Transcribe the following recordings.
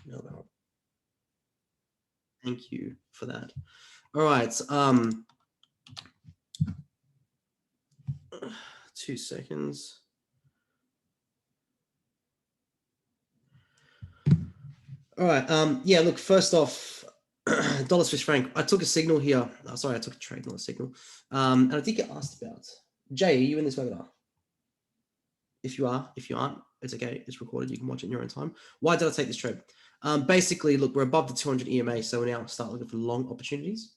No, thank you for that. All right. 2 seconds. All right. Yeah. Look. First off, dollar Swiss franc. I took a signal here. Oh, sorry, I took a trade, not a signal. And I did get asked about. Jay, are you in this webinar? If you are, if you aren't, it's okay. It's recorded. You can watch it in your own time. Why did I take this trade? Basically, look, we're above the 200 EMA, so we now start looking for long opportunities.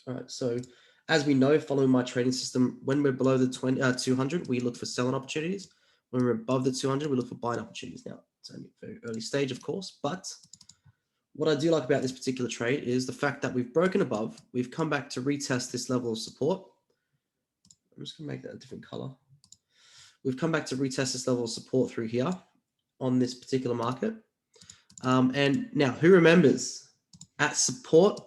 All right. So as we know, following my trading system, when we're below the 200, we look for selling opportunities. When we're above the 200, we look for buying opportunities. Now, it's only a very early stage, of course, but what I do like about this particular trade is the fact that we've broken above, we've come back to retest this level of support. I'm just going to make that a different color. We've come back to retest this level of support through here on this particular market. And now, who remembers at support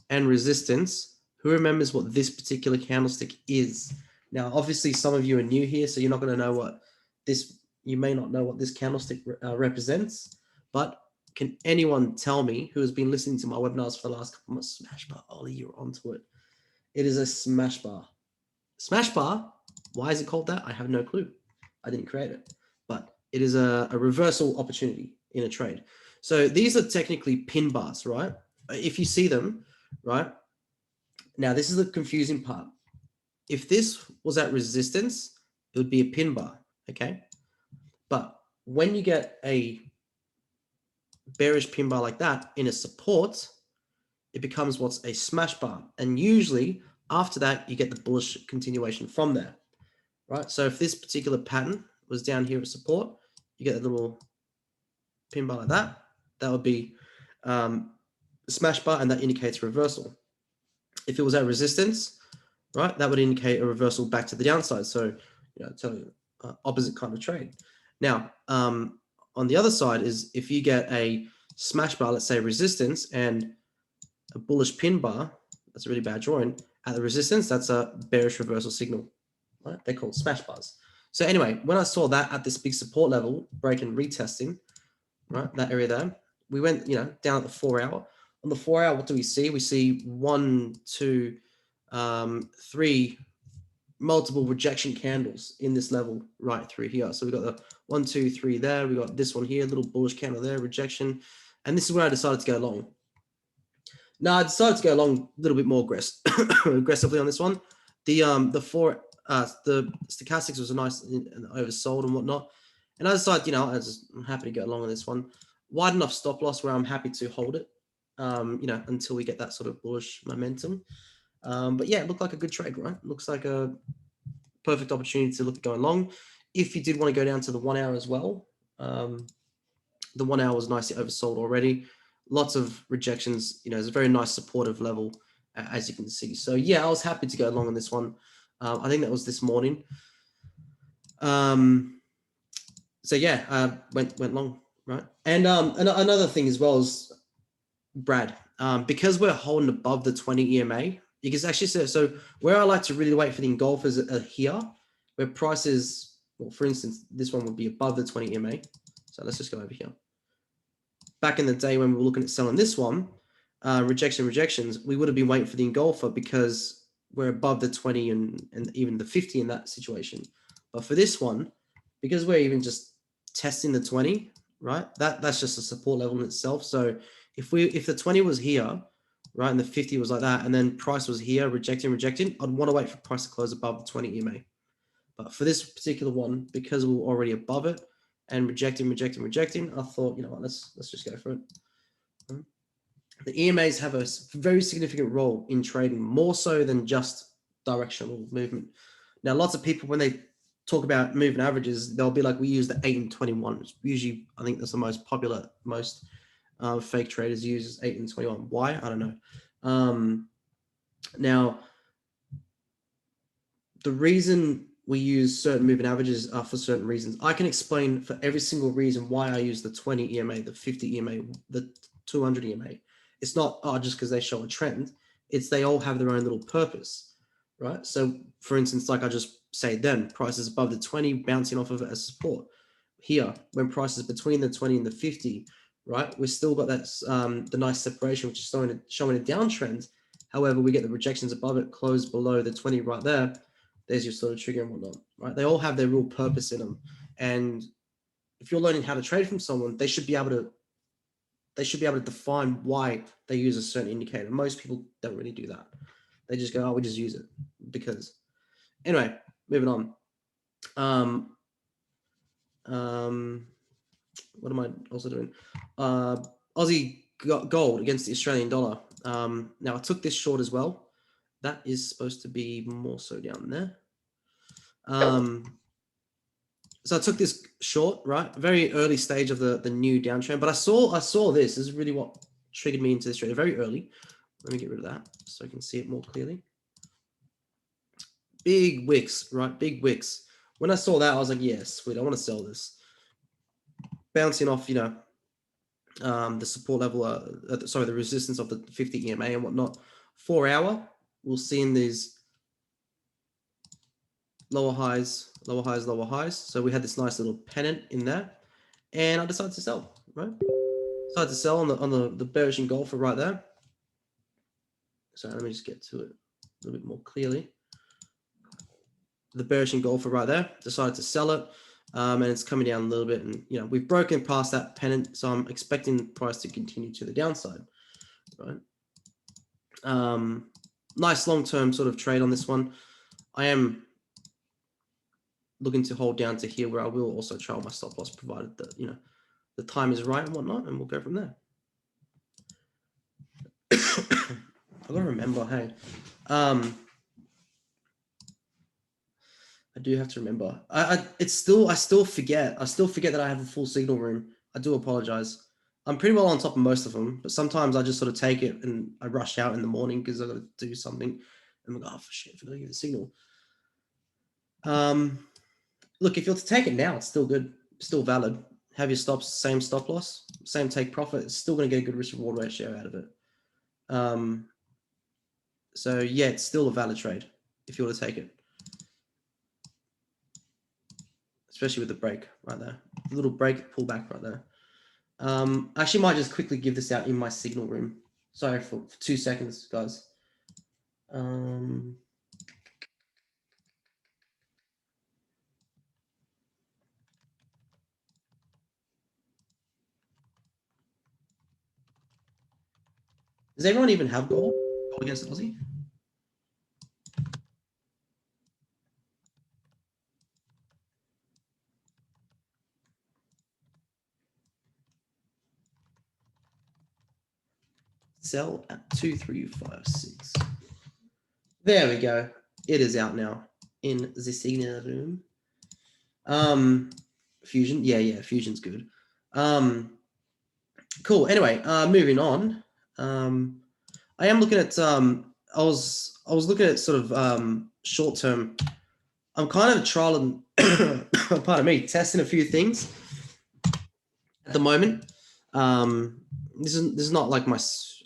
and resistance, who remembers what this particular candlestick is? Now, obviously, some of you are new here, so you're not going to know what this, you may not know what this candlestick represents, but can anyone tell me who has been listening to my webinars for the last couple of months? Smash bar, Ollie, you're onto it. It is a smash bar. Smash bar, why is it called that? I have no clue. I didn't create it, but it is a reversal opportunity in a trade. So these are technically pin bars, right? If you see them, right? Now, this is the confusing part. If this was at resistance, it would be a pin bar, okay? But when you get a bearish pin bar like that in a support, it becomes what's a smash bar. And usually after that, you get the bullish continuation from there, right? So if this particular pattern was down here at support, you get a little pin bar like that. That would be a smash bar, and that indicates reversal. If it was at resistance, right, that would indicate a reversal back to the downside. So, tell you, opposite kind of trade. Now, on the other side is if you get a smash bar, let's say resistance, and a bullish pin bar, that's a really bad drawing, at the resistance, that's a bearish reversal signal, right? They're called smash bars. So anyway, when I saw that at this big support level, break and retesting, right, that area there, we went, down at the 4 hour. On the 4 hour, what do we see? We see 1, 2, 3 multiple rejection candles in this level right through here. So we got the 1, 2, 3 there. We got this one here, little bullish candle there, rejection. And this is where I decided to go long. Now I decided to go long a little bit more aggressively on this one. The stochastics was a nice and oversold and whatnot. And I decided, I'm happy to go along on this one. Wide enough stop loss where I'm happy to hold it, until we get that sort of bullish momentum. But yeah, it looked like a good trade, right? Looks like a perfect opportunity to look at going long. If you did want to go down to the 1 hour as well, the 1 hour was nicely oversold already. Lots of rejections, it's a very nice supportive level, as you can see. So yeah, I was happy to go along on this one. I think that was this morning. So yeah, went long, right? And another thing as well is, Brad, because we're holding above the 20 EMA, you can actually say, so where I like to really wait for the engulfers are here, where prices, well, for instance, this one would be above the 20 EMA. So let's just go over here. Back in the day when we were looking at selling this one, rejections, we would have been waiting for the engulfer because we're above the 20 and even the 50 in that situation. But for this one, because we're even just testing the 20, right? That's just a support level in itself. So if the 20 was here, right, and the 50 was like that, and then price was here, rejecting, I'd want to wait for price to close above the 20 EMA. But for this particular one, because we were already above it and rejecting, I thought, let's just go for it. The EMAs have a very significant role in trading, more so than just directional movement. Now, lots of people, when they talk about moving averages, they'll be like, we use the 8 and 21. Usually, I think that's the most popular, most fake traders use 8 and 21. Why? I don't know. Now, the reason we use certain moving averages are for certain reasons. I can explain for every single reason why I use the 20 EMA, the 50 EMA, the 200 EMA. It's not just because they show a trend. It's they all have their own little purpose, right? So, for instance, like I just said then, prices above the 20, bouncing off of it as support. Here, when prices between the 20 and the 50 right? We've still got that the nice separation, which is showing a downtrend. However, we get the rejections above it, close below the 20 right there. There's your sort of trigger and whatnot, right? They all have their real purpose in them. And if you're learning how to trade from someone, they should be able to define why they use a certain indicator. Most people don't really do that. They just go, oh, we just use it because. Anyway, moving on. What am I also doing? Aussie gold against the Australian dollar. Now I took this short as well. That is supposed to be more so down there. So I took this short, right? Very early stage of the new downtrend, but I saw this. This is really what triggered me into this trade. Very early. Let me get rid of that so I can see it more clearly. Big wicks, right? Big wicks. When I saw that, I was like, yes, sweet. I want to sell this. Bouncing off, the support level, the resistance of the 50 EMA and whatnot. 4 hour, we'll see in these lower highs, lower highs, lower highs. So we had this nice little pennant in there, and I decided to sell, right? Decided to sell on the bearish engulfer right there. So let me just get to it a little bit more clearly. The bearish engulfer right there, decided to sell it. And it's coming down a little bit, and we've broken past that pennant, so I'm expecting the price to continue to the downside, right? Nice long-term sort of trade on this one. I am looking to hold down to here, where I will also trail my stop loss, provided that the time is right and whatnot, and we'll go from there. I gotta remember, hey, I do have to remember. I still forget. I still forget that I have a full signal room. I do apologize. I'm pretty well on top of most of them, but sometimes I just sort of take it and I rush out in the morning because I've got to do something. And I'm like, oh shit, I forgot to give the signal. Look, if you're to take it now, it's still good, still valid. Have your stops, same stop loss, same take profit. It's still going to get a good risk reward ratio out of it. So yeah, it's still a valid trade if you were to take it. Especially with the break right there, a little break pullback right there. I actually might just quickly give this out in my signal room. Sorry for 2 seconds, guys. Does everyone even have gold against Aussie? Sell at 2356. There we go. It is out now in the signal room. Fusion, yeah, Fusion's good. Cool. Anyway, moving on. I am looking at I was looking at sort of short term. I'm kind of trialing, pardon me, testing a few things at the moment. This is not like my.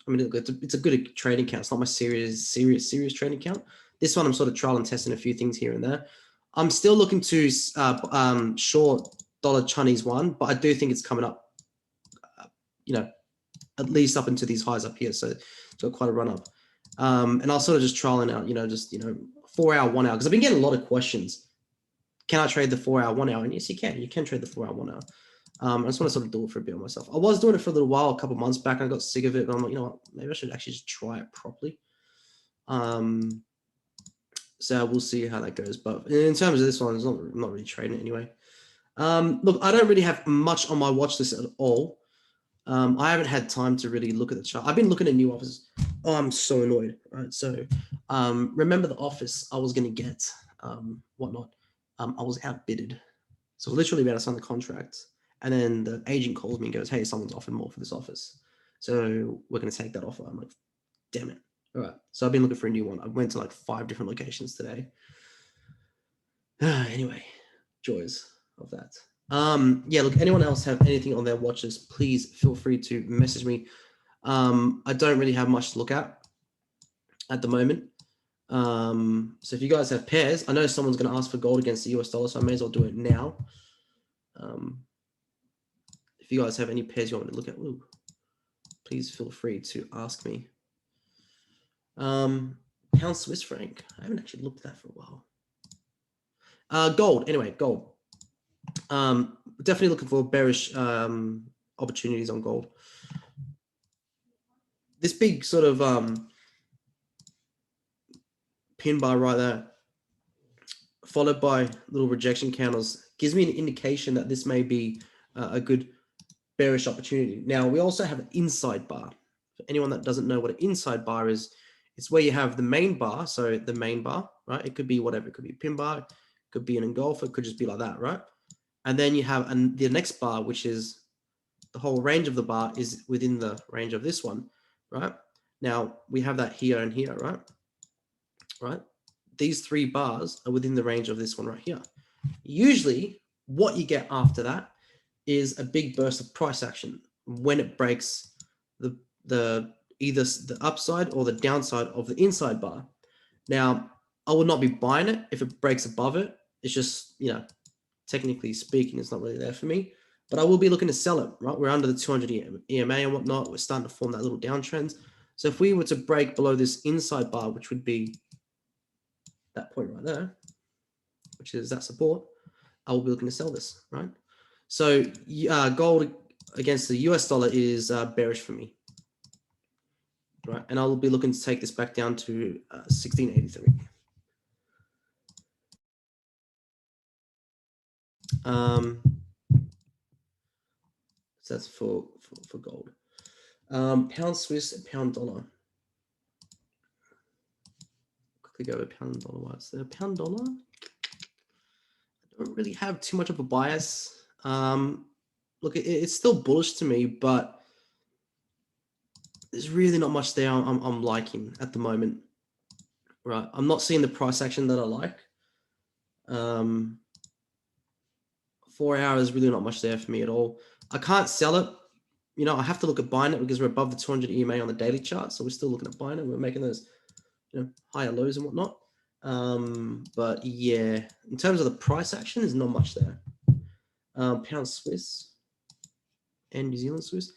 I mean, it's a good trading account. It's not my serious trading account. This one, I'm sort of trial and testing a few things here and there. I'm still looking to short dollar Chinese yuan, but I do think it's coming up. At least up into these highs up here. So it's got quite a run up. And I'll sort of just trialing out, just 4 hour, 1 hour, because I've been getting a lot of questions. Can I trade the 4 hour, 1 hour? And yes, you can. You can trade the 4 hour, 1 hour. I just want to sort of do it for a bit myself. I was doing it for a little while, a couple of months back, and I got sick of it. But I'm like, you know what? Maybe I should actually just try it properly. So we'll see how that goes. But in terms of this one, I'm not really trading it anyway. Look, I don't really have much on my watch list at all. I haven't had time to really look at the chart. I've been looking at new offers. Oh, I'm so annoyed. Right. So remember the office I was going to get, whatnot. I was outbidded. So literally about to sign the contract. And then the agent calls me and goes, hey, someone's offered more for this office. So we're going to take that offer. I'm like, damn it. All right. So I've been looking for a new one. I went to like 5 different locations today. Anyway, joys of that. Yeah, look, anyone else have anything on their watch list, please feel free to message me. I don't really have much to look at the moment. So if you guys have pairs, I know someone's going to ask for gold against the US dollar, so I may as well do it now. If you guys have any pairs you want me to look at, ooh, please feel free to ask me. Pound Swiss franc. I haven't actually looked at that for a while. Gold. Anyway, gold. Definitely looking for bearish opportunities on gold. This big sort of pin bar right there, followed by little rejection candles, gives me an indication that this may be a good bearish opportunity. Now, we also have an inside bar. For anyone that doesn't know what an inside bar is, it's where you have the main bar. So the main bar, right? It could be whatever. It could be a pin bar. It could be an engulfer. It could just be like that, right? And then you have the next bar, which is the whole range of the bar is within the range of this one, right? Now, we have that here and here, right? Right? These three bars are within the range of this one right here. Usually, what you get after that is a big burst of price action when it breaks either the upside or the downside of the inside bar. Now, I would not be buying it if it breaks above it. It's just, you know, technically speaking, it's not really there for me. But I will be looking to sell it, right? We're under the 200 EMA and whatnot. We're starting to form that little downtrend. So if we were to break below this inside bar, which would be that point right there, which is that support, I will be looking to sell this, right? So gold against the US dollar is bearish for me, right? And I will be looking to take this back down to 1683. So that's for gold. Pound Swiss and pound dollar. Quickly go over pound dollar. What's the pound dollar? I don't really have too much of a bias. Look, it's still bullish to me, but there's really not much there I'm liking at the moment. Right, I'm not seeing the price action that I like. 4 hours, really not much there for me at all. I can't sell it. You know, I have to look at buying it because we're above the 200 EMA on the daily chart. So we're still looking at buying it. We're making those, you know, higher lows and whatnot. But yeah, in terms of the price action, there's not much there. Pound Swiss and New Zealand Swiss.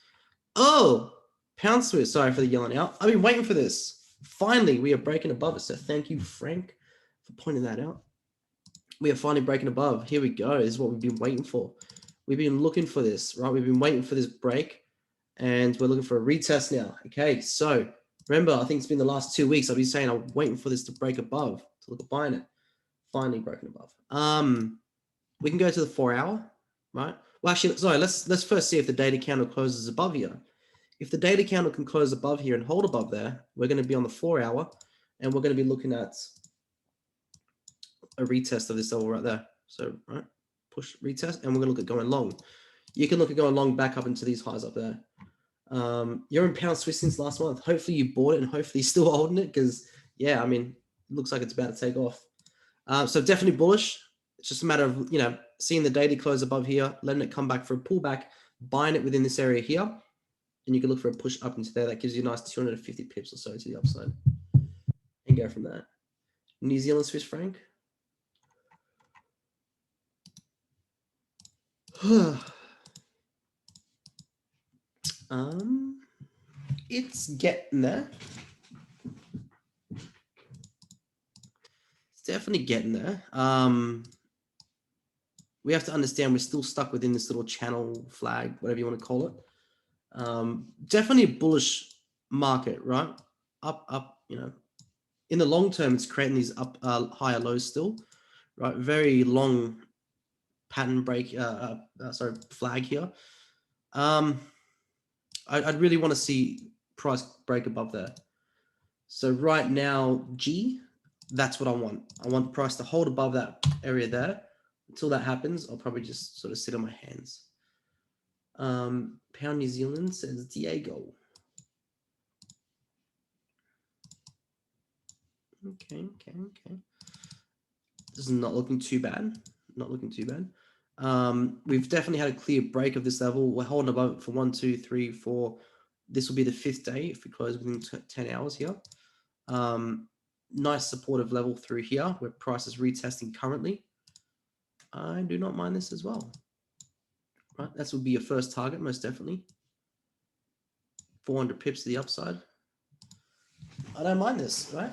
Oh, pound Swiss. Sorry for the yelling out. I've been waiting for this. Finally, we are breaking above it. So thank you, Frank, for pointing that out. We are finally breaking above. Here we go. This is what we've been waiting for. We've been looking for this, right? We've been waiting for this break, and we're looking for a retest now. Okay, so remember, I think it's been the last 2 weeks I've been saying I'm waiting for this to break above to look at buying it. Finally broken above. We can go to the 4 hour, right? Well, actually, sorry, let's first see if the data candle closes above here. If the data candle can close above here and hold above there, we're going to be on the 4 hour, and we're going to be looking at a retest of this level right there. So, right, push retest, and we're going to look at going long. You can look at going long back up into these highs up there. You're in pound Swiss since last month. Hopefully you bought it and hopefully you're still holding it because, yeah, I mean, it looks like it's about to take off. So definitely bullish. It's just a matter of, you know, seeing the daily close above here, letting it come back for a pullback, buying it within this area here, and you can look for a push up into there. That gives you a nice 250 pips or so to the upside and go from there. New Zealand Swiss franc. It's getting there. It's definitely getting there. We have to understand we're still stuck within this little channel flag, whatever you want to call it. Definitely a bullish market, right? Up, you know, in the long term, it's creating these up higher lows still, right? Very long pattern break, flag here. I'd really want to see price break above there. So right now, G, that's what I want. I want the price to hold above that area there. Until that happens, I'll probably just sort of sit on my hands. Pound New Zealand says Diego. Okay. This is not looking too bad. Not looking too bad. We've definitely had a clear break of this level. We're holding above it for 1, 2, 3, 4. This will be the 5th day if we close within 10 hours here. Nice supportive level through here where price is retesting currently. I do not mind this as well. right? That would be your first target, most definitely. 400 pips to the upside. I don't mind this, right?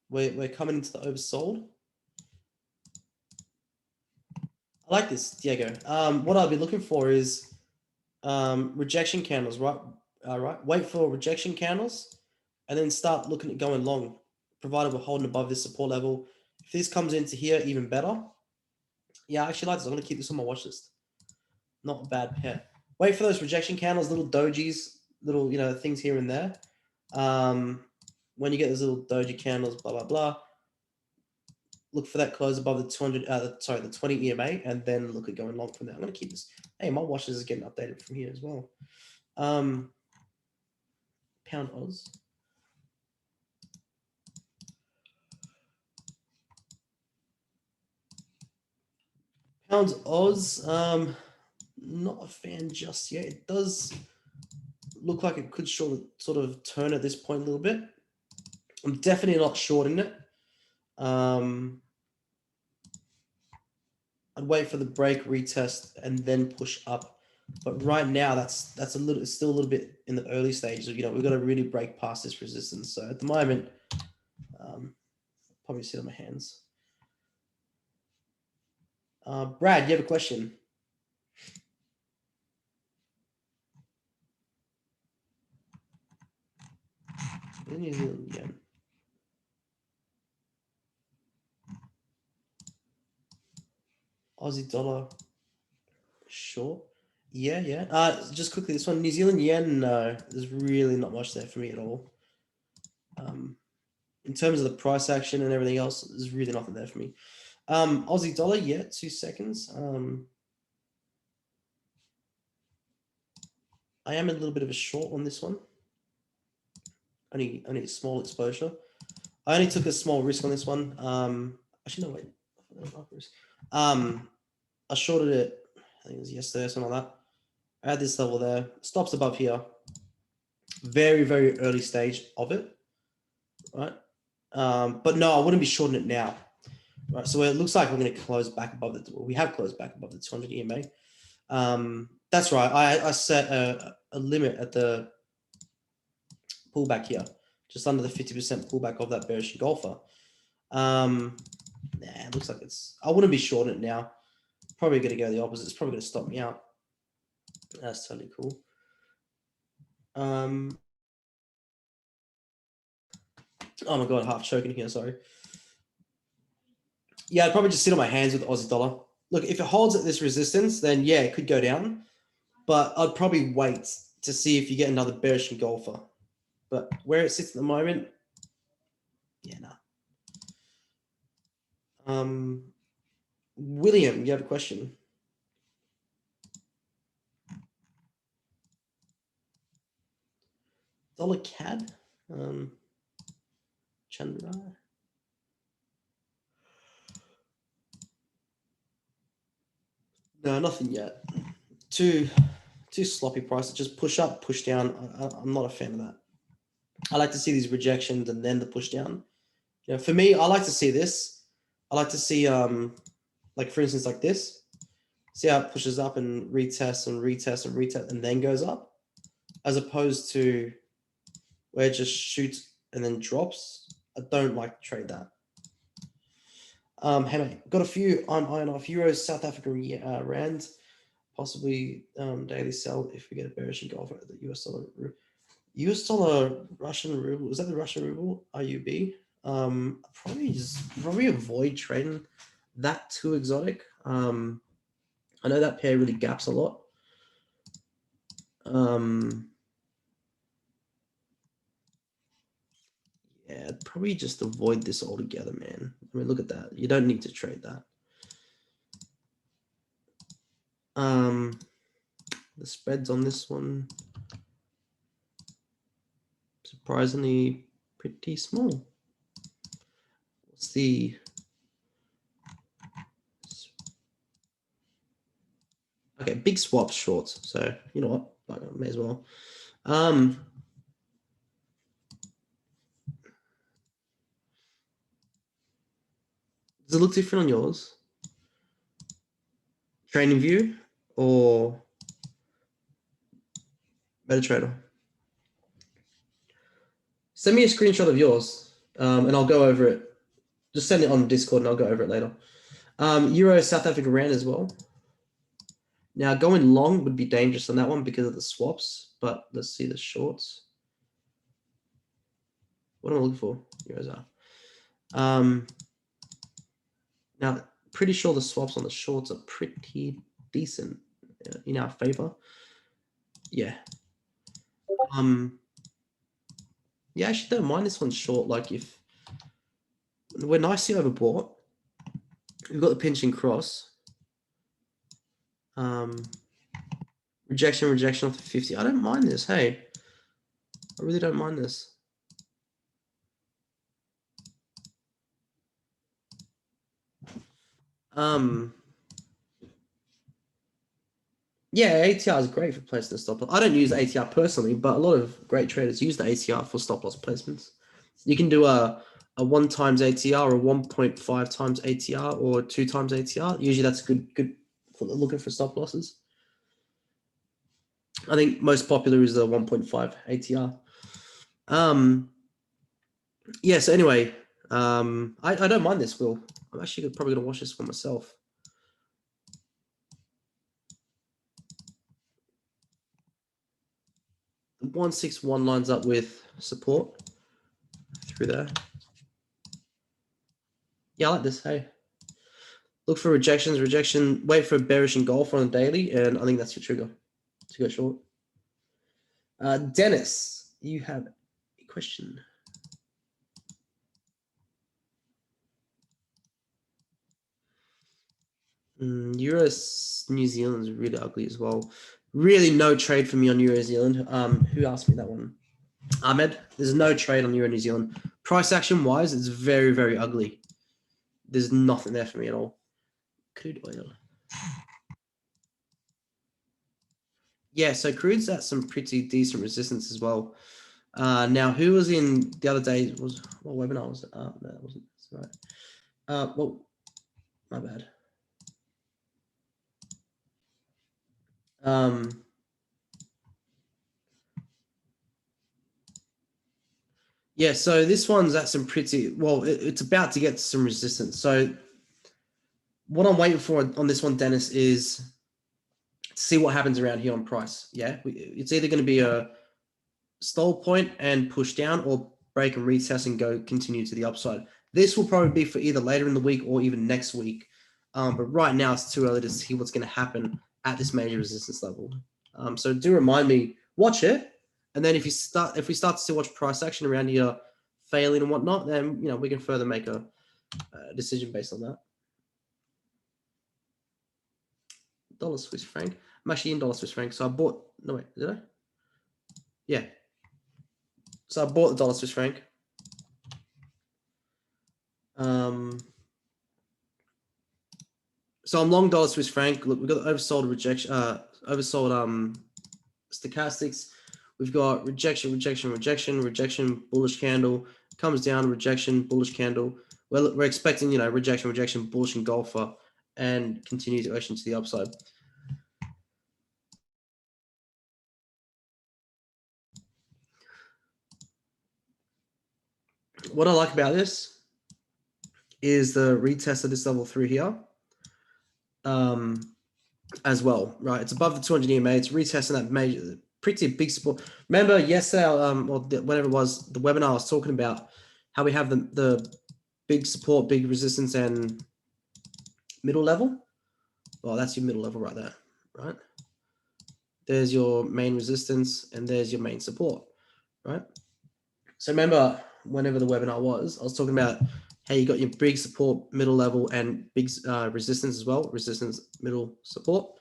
We're coming into the oversold. I like this, Diego. What I'll be looking for is rejection candles, right? Right. Wait for rejection candles, and then start looking at going long, provided we're holding above this support level. If this comes into here, even better. Yeah, I actually like this. I'm going to keep this on my watch list. Not a bad pair. Wait for those rejection candles, little dojis, little things here and there. When you get those little doji candles, blah blah blah. Look for that close above the 200. The 20 EMA, and then look at going long from there. I'm going to keep this. Hey, my watch is getting updated from here as well. Pound Oz. Pound Oz. Not a fan just yet. It does look like it could sort of turn at this point a little bit. I'm definitely not shorting it. I'd wait for the break, retest, and then push up. But right now, that's it's still a little bit in the early stages. We've got to really break past this resistance. So at the moment, probably sit on my hands. Brad, you have a question? New Zealand yen. Aussie dollar. Short. Yeah. Just quickly, this one, New Zealand yen. No, there's really not much there for me at all. In terms of the price action and everything else, there's really nothing there for me. Aussie dollar, yeah, 2 seconds. I am a little bit of a short on this one. Only a small exposure. I only took a small risk on this one. Actually, no, wait. I shorted it, I think it was yesterday or something like that. I had this level there. Stops above here. Very, very early stage of it, right? But no, I wouldn't be shorting it now. Right, so it looks like we're going to close back above the. We have closed back above the 200 EMA. That's right. I set a limit at the pullback here, just under the 50% pullback of that bearish engulfer. It looks like it's. I wouldn't be shorting it now. Probably going to go the opposite. It's probably going to stop me out. That's totally cool. Oh my god, half choking here. Sorry. Yeah, I'd probably just sit on my hands with the Aussie dollar. Look, if it holds at this resistance, then yeah, it could go down. But I'd probably wait to see if you get another bearish engulfer. But where it sits at the moment, yeah, no. William, you have a question? Dollar CAD? Chandra? No, nothing yet. Too sloppy price. Just push up, push down. I'm not a fan of that. I like to see these rejections and then the push down. For me, I like to see this. I like to see, like for instance, like this. See how it pushes up and retests and retests and retests and then goes up, as opposed to where it just shoots and then drops. I don't like to trade that. Hey mate, got a few on off euros, South African rand, possibly daily sell if we get a bearish engulfer at the US dollar. US dollar Russian ruble, is that the Russian ruble? RUB? Probably avoid trading that too exotic. I know that pair really gaps a lot. Yeah, probably just avoid this altogether, man. I mean, look at that. You don't need to trade that. The spreads on this one, surprisingly pretty small. What's the... Okay, big swaps shorts. So, you know what? I may as well. Does it look different on yours? Training View or MetaTrader? Send me a screenshot of yours, and I'll go over it. Just send it on Discord, and I'll go over it later. Euro South Africa Rand as well. Now going long would be dangerous on that one because of the swaps, but let's see the shorts. What am I looking for? Euros are. Now, pretty sure the swaps on the shorts are pretty decent in our favor. Yeah. Yeah, I actually don't mind this one short. Like if we're nicely overbought, we've got the pinching cross. Rejection off the 50. I don't mind this. Hey, I really don't mind this. Yeah, ATR is great for placing the stop loss. I don't use ATR personally, but a lot of great traders use the ATR for stop loss placements. You can do a 1 times ATR or 1.5 times ATR or 2 times ATR. Usually that's good for looking for stop losses. I think most popular is the 1.5 ATR. Yeah, so anyway, I don't mind this, Will. I'm actually probably going to watch this for myself. The 161 lines up with support through there. Yeah, I like this. Hey, look for rejections, wait for a bearish engulf on a daily, and I think that's your trigger to go short. Dennis, you have a question. Euro New Zealand is really ugly as well. Really no trade for me on Euro New Zealand. Who asked me that one? Ahmed, there's no trade on Euro New Zealand. Price action wise, it's very, very ugly. There's nothing there for me at all. Crude oil. Yeah, so crude's at some pretty decent resistance as well. Now, who was in the other day? What webinar was it? No, that wasn't. That's right. Well, my bad. Yeah, so this one's at some pretty, well, it's about to get some resistance. So what I'm waiting for on this one, Dennis, is to see what happens around here on price. Yeah, it's either going to be a stall point and push down or break and retest and go continue to the upside. This will probably be for either later in the week or even next week. But right now it's too early to see what's going to happen at this major resistance level. So do remind me, watch it. And then if we start to see watch price action around here failing and whatnot, then we can further make a decision based on that. Dollar Swiss franc. I'm actually in dollar Swiss franc, so I bought. No wait, did I? Yeah. So I bought the dollar Swiss franc. So I'm long dollar Swiss franc. Look, we've got oversold rejection, oversold stochastics. We've got rejection, bullish candle, comes down, rejection, bullish candle. We're expecting, rejection, bullish engulfer, and continue to ocean to the upside. What I like about this is the retest of this level through here. As well, right? It's above the 200 EMA. It's retesting that major, pretty big support. Remember yesterday, or whenever it was, the webinar I was talking about how we have the big support, big resistance, and middle level. Well, that's your middle level right there, right? There's your main resistance, and there's your main support, right? So remember, whenever the webinar was, I was talking about how you got your big support, middle level, and big resistance as well. Resistance, middle, support.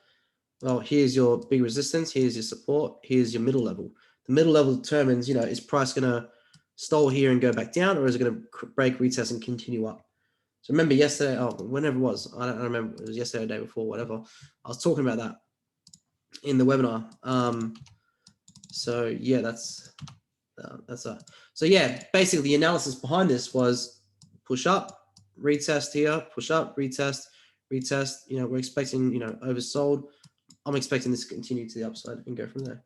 Well, here's your big resistance, here's your support, here's your middle level. The middle level determines, is price going to stall here and go back down, or is it going to break, retest, and continue up? So remember yesterday, whenever it was, I don't remember, it was yesterday or the day before, whatever. I was talking about that in the webinar. So yeah, that's that. So yeah, basically the analysis behind this was push up, retest here, push up, retest, retest. You know, we're expecting, you know, oversold. I'm expecting this to continue to the upside and go from there.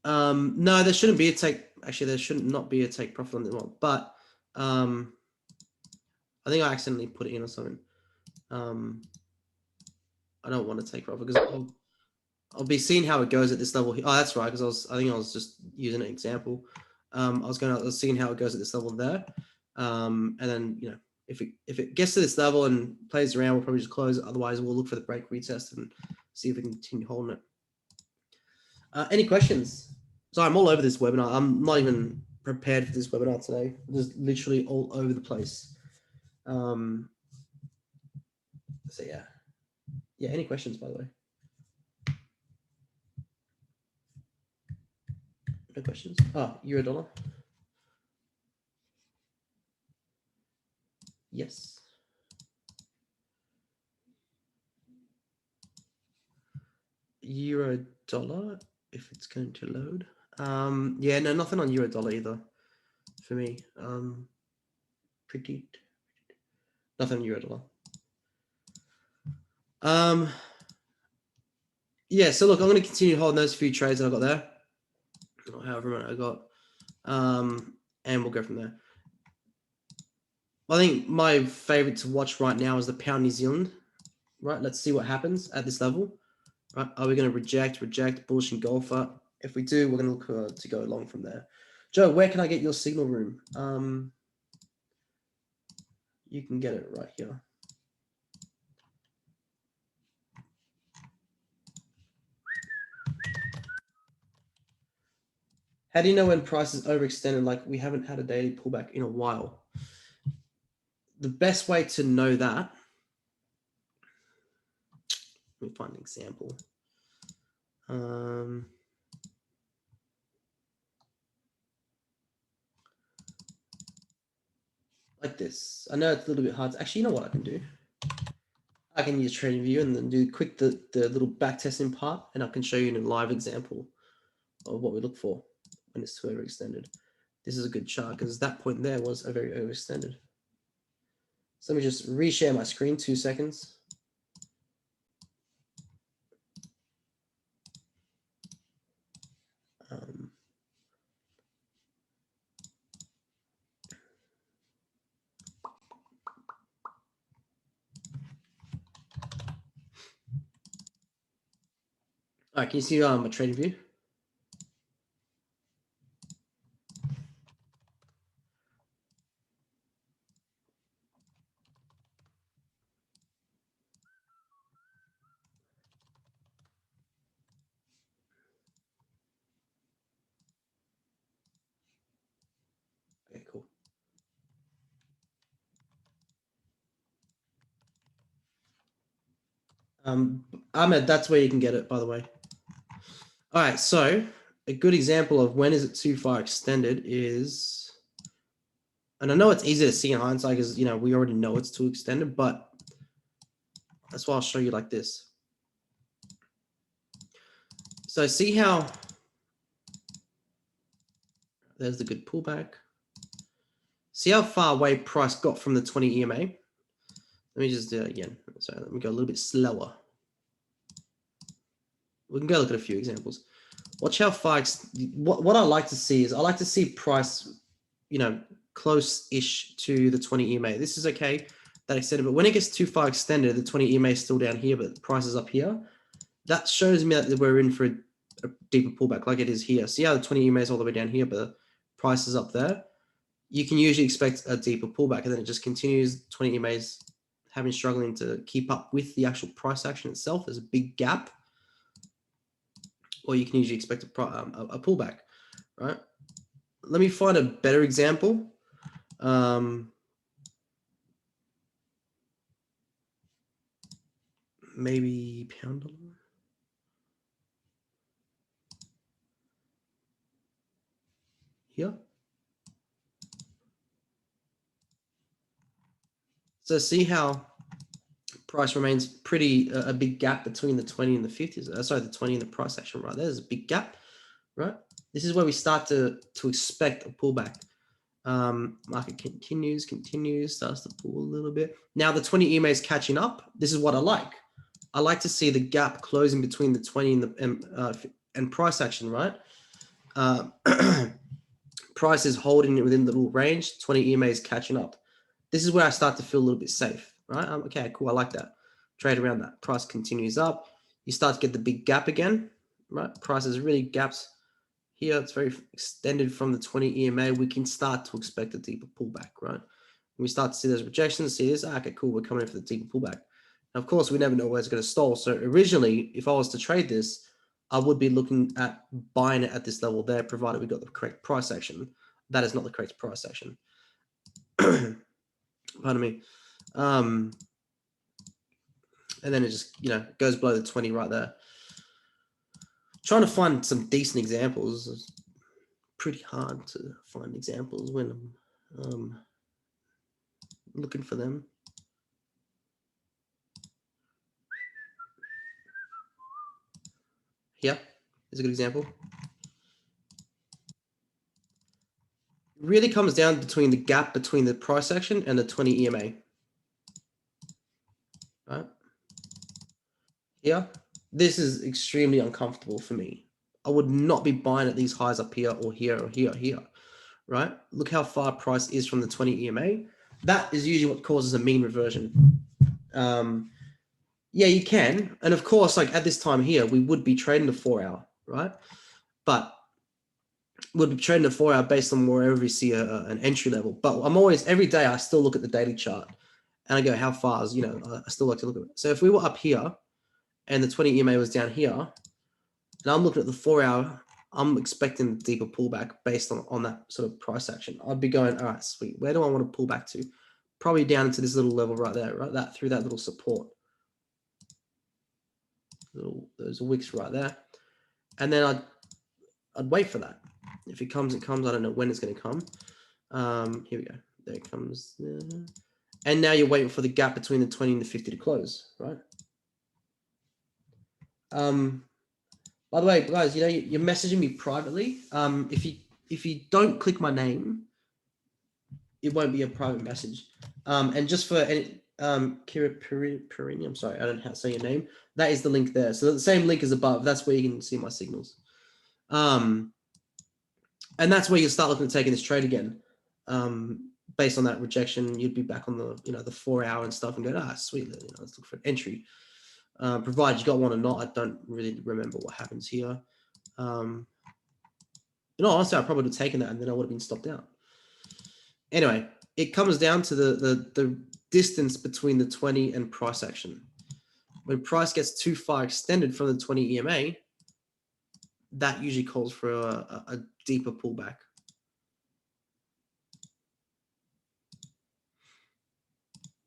No, there shouldn't be a take. Actually, there should not be a take profit on the one, but I think I accidentally put it in or something. I don't want to take profit because I'll be seeing how it goes at this level. Oh, that's right. Because I think I was just using an example. I was seeing how it goes at this level there, and then, you know, if it gets to this level and plays around, we'll probably just close it. Otherwise, we'll look for the break retest and see if we can continue holding it. Any questions? So I'm all over this webinar. I'm not even prepared for this webinar today. Just literally all over the place. So yeah. Any questions, by the way? No questions. Oh, euro dollar. Yes. Euro dollar, if it's going to load. Yeah, no, nothing on euro dollar either for me. Pretty nothing on euro dollar. Yeah, so look, I'm going to continue holding those few trades that I got there, or however many I got, and we'll go from there. I think my favorite to watch right now is the pound New Zealand. Right, let's see what happens at this level. Right, are we going to reject, bullish engulfer? If we do, we're going to look to go along from there. Joe, where can I get your signal room? You can get it right here. How do you know when price is overextended? Like, we haven't had a daily pullback in a while. The best way to know that, let me find an example. Like this. I know it's a little bit hard. Actually, you know what I can do? I can use TradingView and then do quick the little back testing part, and I can show you in a live example of what we look for when it's too overextended. This is a good chart because that point there was a very overextended. So let me just reshare my screen, 2 seconds. All right, can you see my trading view? Okay, cool. Ahmed, that's where you can get it, by the way. All right, so a good example of when is it too far extended is, and I know it's easy to see in hindsight because, you know, we already know it's too extended, but that's why I'll show you like this. So see how there's the good pullback. See how far away price got from the 20 EMA? Let me just do it again. So let me go a little bit slower. We can go look at a few examples. Watch how far, what I like to see is I like to see price, you know, close-ish to the 20 EMA. This is okay, that extended, but when it gets too far extended, the 20 EMA is still down here, but the price is up here. That shows me that we're in for a deeper pullback like it is here. See how the 20 EMA is all the way down here, but the price is up there? You can usually expect a deeper pullback, and then it just continues. 20 EMAs struggling to keep up with the actual price action itself. There's a big gap, or you can usually expect a pullback, right? Let me find a better example. Maybe pound dollar. Here. So see how price remains pretty a big gap between the 20 and the 50s. Sorry, the 20 and the price action right there's a big gap, right? This is where we start to expect a pullback. Market continues, starts to pull a little bit. Now the 20 EMA is catching up. This is what I like. I like to see the gap closing between the 20 and the and price action, right? Price is holding it within the little range. 20 EMA is catching up. This is where I start to feel a little bit safe, right? Okay, cool. I like that. Trade around that. Price continues up. You start to get the big gap again, right? Price is really gaps here. It's very extended from the 20 EMA. We can start to expect a deeper pullback, right? When we start to see those rejections, see this, okay, cool. We're coming in for the deeper pullback. Now, of course, we never know where it's going to stall. So originally, if I was to trade this, I would be looking at buying it at this level there, provided we got the correct price action. That is not the correct price action. Pardon me. And then it just, goes below the 20 right there. Trying to find some decent examples is pretty hard to find examples when I'm looking for them. Here is a good example. It really comes down between the gap between the price action and the 20 EMA. Right? Here, this is extremely uncomfortable for me. I would not be buying at these highs up here or here or here or here. Right? Look how far price is from the 20 EMA. That is usually what causes a mean reversion. Yeah, you can. And of course, like at this time here, we would be trading the 4 hour, right? But we'll be trading the 4 hour based on wherever we see an entry level. But I'm always, every day, I still look at the daily chart and I go, how far is, I still like to look at it. So if we were up here and the 20 EMA was down here, and I'm looking at the 4 hour, I'm expecting a deeper pullback based on that sort of price action. I'd be going, all right, sweet. Where do I want to pull back to? Probably down into this little level right there, right? That through that little support. Those wicks right there. And then I'd wait for that. If it comes, it comes. I don't know when it's going to come. Here we go. There it comes. And now you're waiting for the gap between the 20 and the 50 to close, right? By the way, guys, you're messaging me privately. If you don't click my name, it won't be a private message. And just for any Kira Perini, I'm sorry, I don't know how to say your name. That is the link there. So the same link is above. That's where you can see my signals. And that's where you start looking at taking this trade again. Based on that rejection, you'd be back on the the 4 hour and stuff and go, sweet, let's look for an entry. Provided you got one or not, I don't really remember what happens here. Honestly, I probably would have taken that and then I would have been stopped out. Anyway, it comes down to the distance between the 20 and price action. When price gets too far extended from the 20 EMA, that usually calls for a deeper pullback.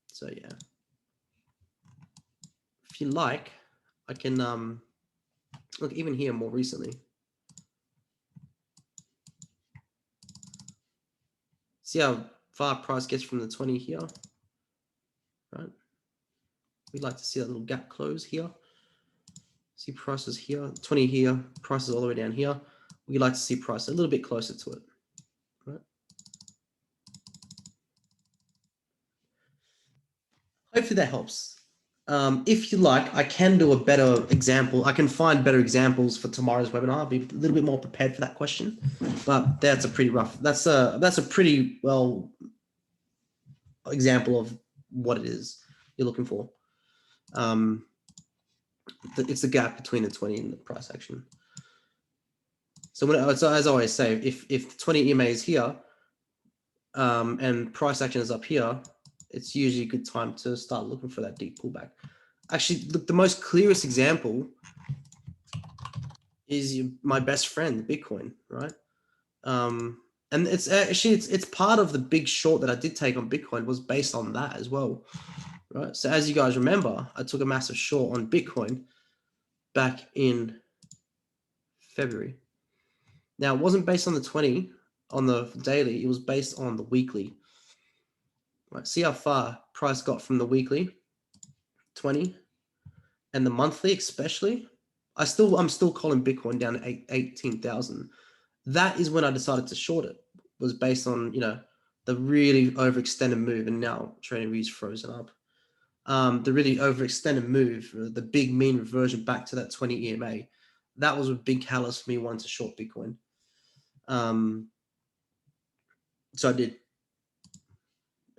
So yeah, if you like, I can look even here more recently. See how far price gets from the 20 here, right? We'd like to see that little gap close here. See prices here, 20 here, prices all the way down here. We'd like to see price a little bit closer to it, right? Hopefully that helps. If you like, I can do a better example. I can find better examples for tomorrow's webinar. I'll be a little bit more prepared for that question, but that's a pretty rough. That's a pretty well example of what it is you're looking for. It's the gap between the 20 and the price action. So as I always say, if the 20 EMA is here and price action is up here, it's usually a good time to start looking for that deep pullback. Actually, look, the most clearest example is my best friend, Bitcoin, right? And it's actually it's part of the big short that I did take on Bitcoin was based on that as well, right? So as you guys remember, I took a massive short on Bitcoin back in February. Now, it wasn't based on the 20 on the daily. It was based on the weekly. Right, see how far price got from the weekly, 20, and the monthly especially. I'm still calling Bitcoin down to 18,000. That is when I decided to short it. was based on, the really overextended move, and now TradingView's frozen up. The really overextended move, the big mean reversion back to that 20 EMA, that was a big catalyst for me wanting to short Bitcoin. So I did.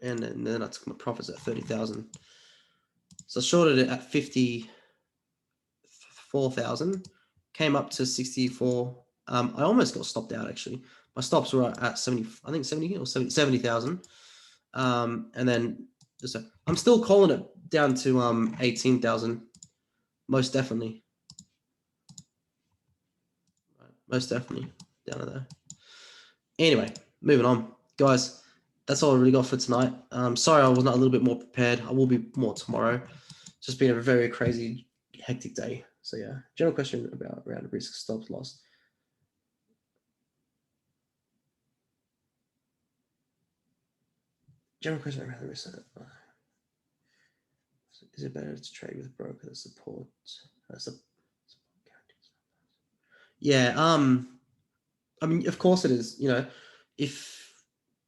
And then I took my profits at 30,000. So I shorted it at 54,000, came up to 64. I almost got stopped out actually. My stops were at 70, I think 70 or 70,000. And then I'm still calling it down to 18,000. Most definitely. Most definitely down to there. Anyway, moving on, guys. That's all I really got for tonight. Sorry I was not a little bit more prepared. I will be more tomorrow. It's just been a very crazy, hectic day. So yeah, general question around risk stop loss. General question around the risk. Is it better to trade with a broker that supports? Yeah. I mean, of course it is. If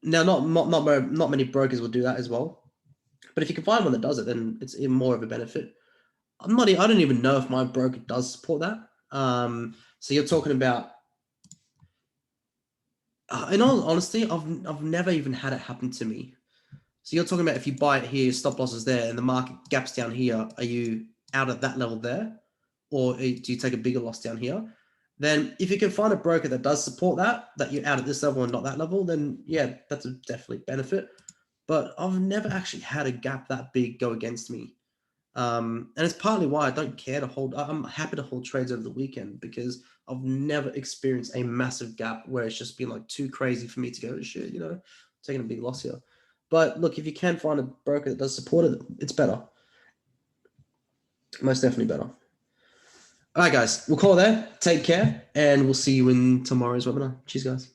now not many brokers will do that as well. But if you can find one that does it, then it's even more of a benefit. I don't even know if my broker does support that. So you're talking about, in all honesty, I've never even had it happen to me. So you're talking about if you buy it here, stop loss is there, and the market gaps down here, are you out at that level there? Or do you take a bigger loss down here? Then if you can find a broker that does support that you're out at this level and not that level, then yeah, that's a definitely benefit. But I've never actually had a gap that big go against me. And it's partly why I don't care to hold. I'm happy to hold trades over the weekend because I've never experienced a massive gap where it's just been like too crazy for me to go, shit, taking a big loss here. But look, if you can find a broker that does support it, it's better. Most definitely better. All right, guys, we'll call it there. Take care, and we'll see you in tomorrow's webinar. Cheers, guys.